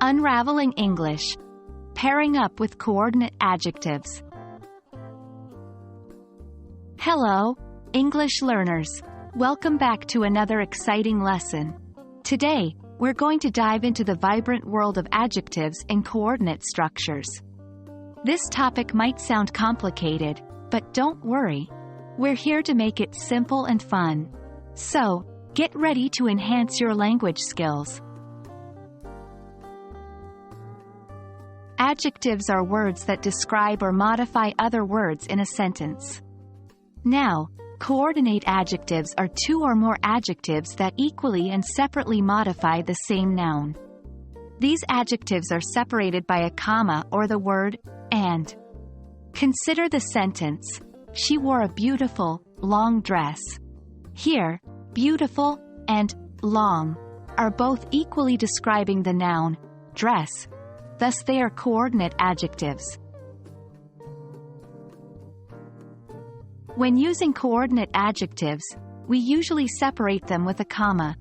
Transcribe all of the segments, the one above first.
Unraveling English. Pairing up with coordinate adjectives. Hello, English learners. Welcome back to another exciting lesson. Today, we're going to dive into the vibrant world of adjectives and coordinate structures. This topic might sound complicated, but don't worry. We're here to make it simple and fun. So, get ready to enhance your language skills. Adjectives are words that describe or modify other words in a sentence. Now, coordinate adjectives are two or more adjectives that equally and separately modify the same noun. These adjectives are separated by a comma or the word and. Consider the sentence, she wore a beautiful, long dress. Here, beautiful and long are both equally describing the noun dress. Thus they are coordinate adjectives. When using coordinate adjectives, we usually separate them with a comma.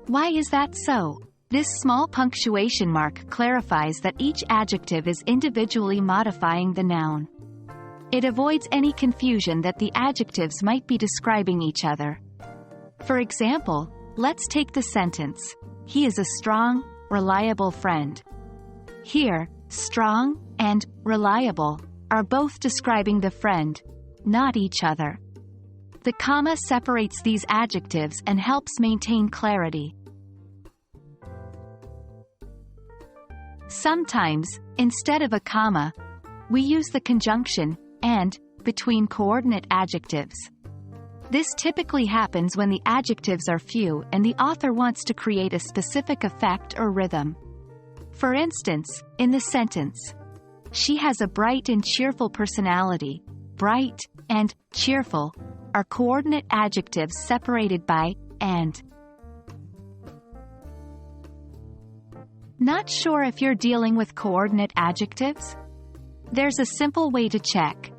Why is that so? This small punctuation mark clarifies that each adjective is individually modifying the noun. It avoids any confusion that the adjectives might be describing each other. For example, let's take the sentence, he is a strong, reliable friend. Here, strong and reliable are both describing the friend, not each other. The comma separates these adjectives and helps maintain clarity. Sometimes, instead of a comma, we use the conjunction and between coordinate adjectives. This typically happens when the adjectives are few and the author wants to create a specific effect or rhythm. For instance, in the sentence, she has a bright and cheerful personality. Bright and cheerful are coordinate adjectives separated by and. Not sure if you're dealing with coordinate adjectives? There's a simple way to check.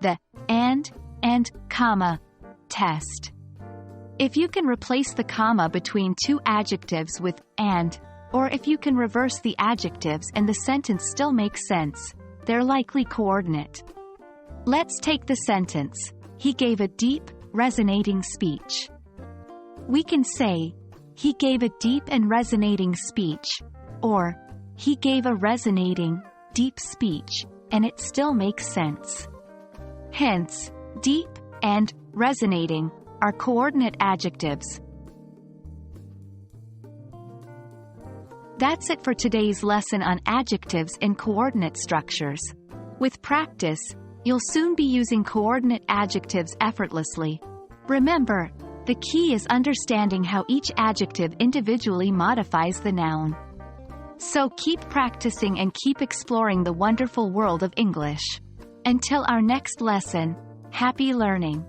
The and comma test. If you can replace the comma between two adjectives with and, or if you can reverse the adjectives and the sentence still makes sense, they're likely coordinate. Let's take the sentence, he gave a deep, resonating speech. We can say, he gave a deep and resonating speech, or, he gave a resonating, deep speech, and it still makes sense. Hence, deep and resonating are coordinate adjectives. That's it for today's lesson on adjectives and coordinate structures. With practice, you'll soon be using coordinate adjectives effortlessly. Remember, the key is understanding how each adjective individually modifies the noun. So keep practicing and keep exploring the wonderful world of English. Until our next lesson, happy learning!